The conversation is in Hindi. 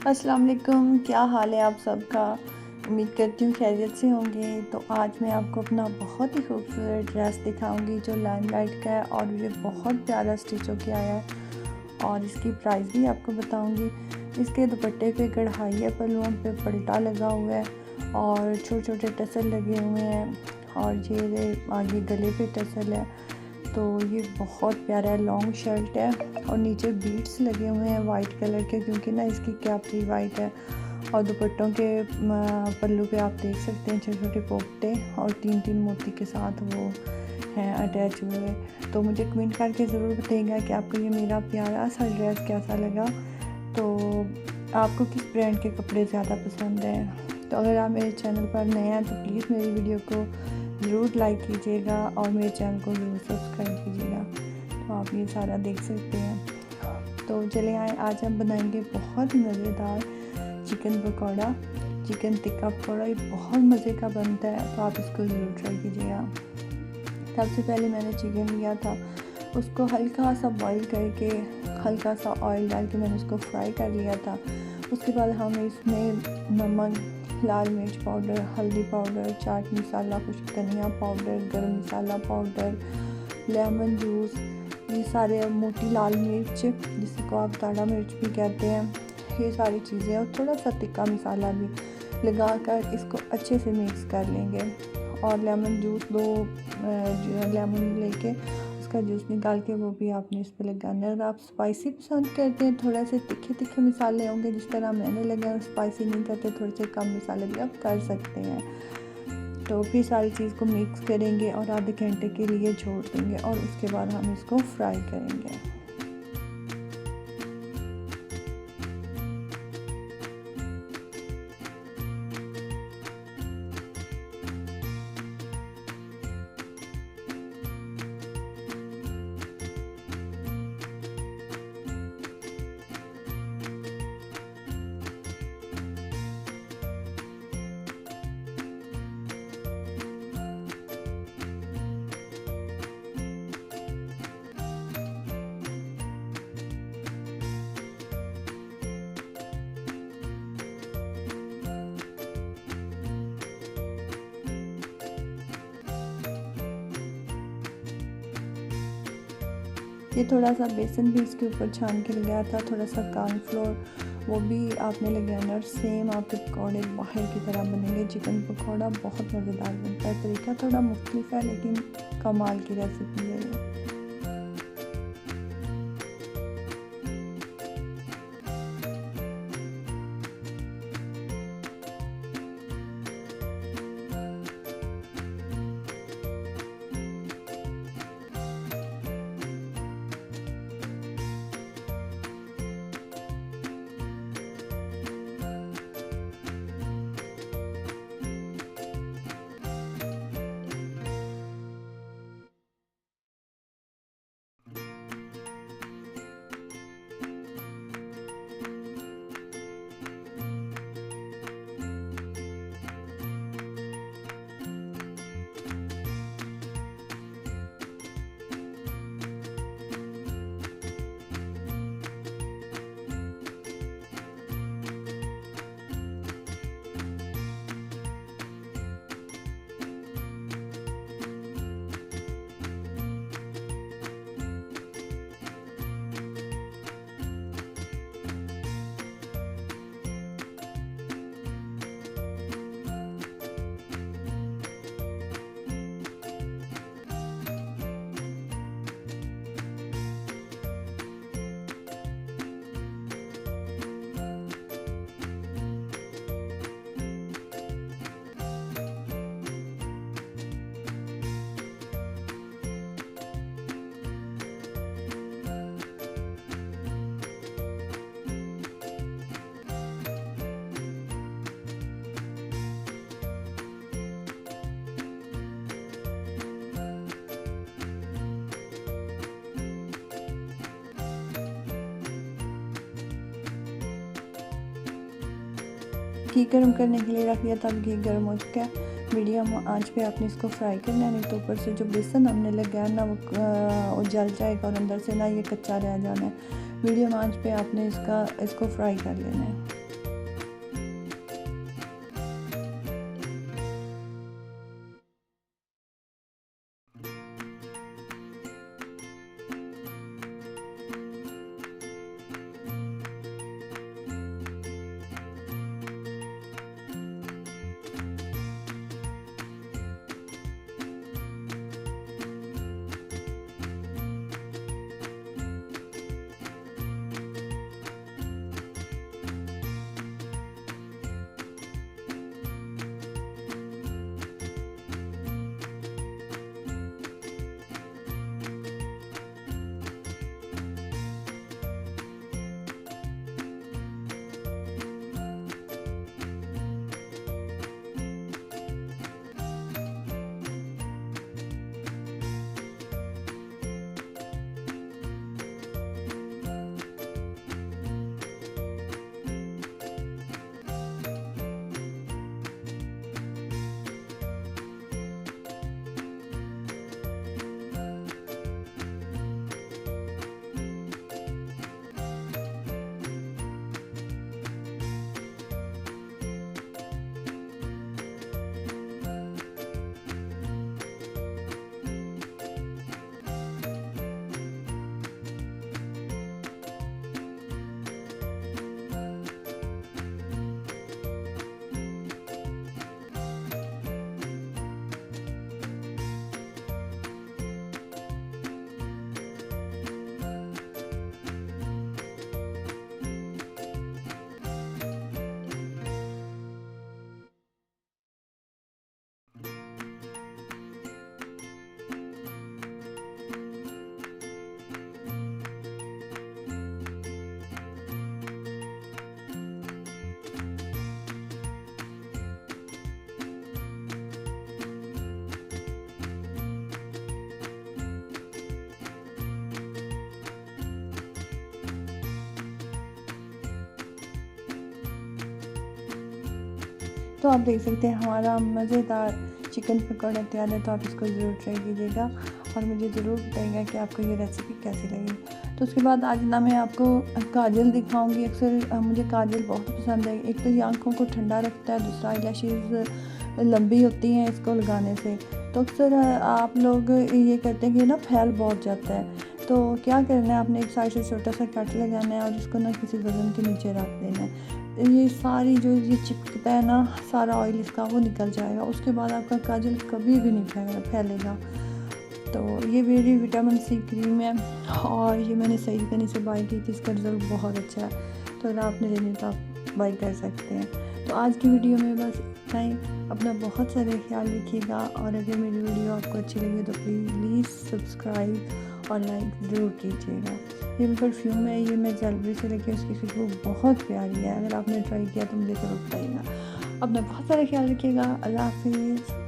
अस्सलाम वालेकुम, क्या हाल है आप सबका। उम्मीद करती हूँ खैरियत से होंगे। तो आज मैं आपको अपना बहुत ही खूबसूरत ड्रेस दिखाऊंगी जो लाइमलाइट का है और ये बहुत प्यारा स्टिच होके आया है और इसकी प्राइस भी आपको बताऊंगी। इसके दुपट्टे पे कढ़ाई है, पल्लुओं पे पल्टा लगा हुआ है और छोटे छोटे टसल लगे हुए हैं और ये आगे गले पे टसल है। तो ये बहुत प्यारा लॉन्ग शर्ट है और नीचे बीट्स लगे हुए हैं वाइट कलर के, क्योंकि ना इसकी कैपरी वाइट है। और दुपट्टों के पल्लू पे आप देख सकते हैं छोटे छोटे पोपटे और तीन तीन मोती के साथ वो हैं अटैच हुए। तो मुझे कमेंट करके ज़रूर बताइएगा कि आपको ये मेरा प्यारा सा ड्रेस कैसा लगा। तो आपको किस ब्रांड के कपड़े ज़्यादा पसंद हैं। तो अगर आप मेरे चैनल पर नए हैं तो प्लीज़ मेरी वीडियो को ज़रूर लाइक कीजिएगा और मेरे चैनल को ज़रूर सब्सक्राइब कीजिएगा। तो आप ये सारा देख सकते हैं। तो चले आए, आज हम बनाएंगे बहुत मज़ेदार चिकन पकौड़ा, चिकन टिक्का पकौड़ा। ये बहुत मज़े का बनता है, तो आप इसको ज़रूर ट्राई कीजिएगा। सबसे पहले मैंने चिकन लिया था, उसको हल्का सा बॉईल करके हल्का सा ऑयल डाल के मैंने उसको फ्राई कर लिया था। उसके बाद हम इसमें नमक, लाल मिर्च पाउडर, हल्दी पाउडर, चाट मसाला, कुछ धनिया पाउडर, गरम मसाला पाउडर, लेमन जूस, ये सारे, मोटी लाल मिर्च जिसको आप दाढ़ा मिर्च भी कहते हैं, ये सारी चीज़ें और थोड़ा सा तिक्का मसाला भी लगाकर इसको अच्छे से मिक्स कर लेंगे। और लेमन जूस, दो लेमन लेके उसका जूस निकाल के वो भी आपने इस पर लगाना है। अगर आप स्पाइसी पसंद करते हैं, थोड़ा से तीखे तीखे मसाले होंगे जिस तरह मैंने लगाया, स्पाइसी नहीं करते थोड़े से कम मसाले भी आप कर सकते हैं। तो फिर सारी चीज़ को मिक्स करेंगे और आधे घंटे के लिए छोड़ देंगे और उसके बाद हम इसको फ्राई करेंगे। ये थोड़ा सा बेसन भी इसके ऊपर छान के लगाया था, थोड़ा सा कॉर्नफ्लोर वो भी आपने लगाना और सेम आपके पकौड़े बाहर की तरह बनेंगे। चिकन पकौड़ा बहुत मज़ेदार बनता है, तरीका थोड़ा मुख्तलिफ है लेकिन कमाल की रेसिपी है ये। घी गर्म करने के लिए रख दिया था, घी गर्म हो चुका है। मीडियम आंच पे आपने इसको फ्राई करना है, नहीं तो ऊपर से जो बेसन हमने लगाया ना वो जल जाएगा और अंदर से ना ये कच्चा रह जाना है। मीडियम आंच पे आपने इसको फ्राई कर लेना है। तो आप देख सकते हैं हमारा मज़ेदार चिकन पकौड़ा तैयार है। तो आप इसको ज़रूर ट्राई कीजिएगा और मुझे ज़रूर बताइएगा कि आपको ये रेसिपी कैसी लगी। तो उसके बाद आज ना मैं आपको काजल दिखाऊंगी। अक्सर मुझे काजल बहुत पसंद है। एक तो ये आँखों को ठंडा रखता है, दूसरा आईलैशेज़ लंबी होती हैं इसको लगाने से। तो अक्सर आप लोग ये करते हैं कि ना फैल बहुत जाता है। तो क्या करना है, आपने एक साइड से छोटा सा कट लगाना है और इसको ना किसी वज़न के नीचे रख देना है। ये सारी जो ये चिपकता है ना सारा ऑयल इसका वो निकल जाएगा। उसके बाद आपका काजल कभी भी नहीं फैलेगा। तो ये मेरी विटामिन सी क्रीम है और ये मैंने सही कहीं से बाई की थी। इसका रिज़ल्ट बहुत अच्छा है। तो अगर आपने लेनी तो आप बाई कर सकते हैं। तो आज की वीडियो में बस इतना ही। अपना बहुत सारे ख्याल रखिएगा और अगर मेरी वीडियो आपको अच्छी लगी तो प्लीज़ सब्सक्राइब और लाइक ज़रूर कीजिएगा। ये परफ्यूम है, ये मैं जलबरी से लेके उसकी खुशबू बहुत प्यारी है। अगर आपने ट्राई किया तो मुझे ज़रूर बताइएगा। अपना बहुत सारा ख्याल रखिएगा। अल्लाह हाफिज़।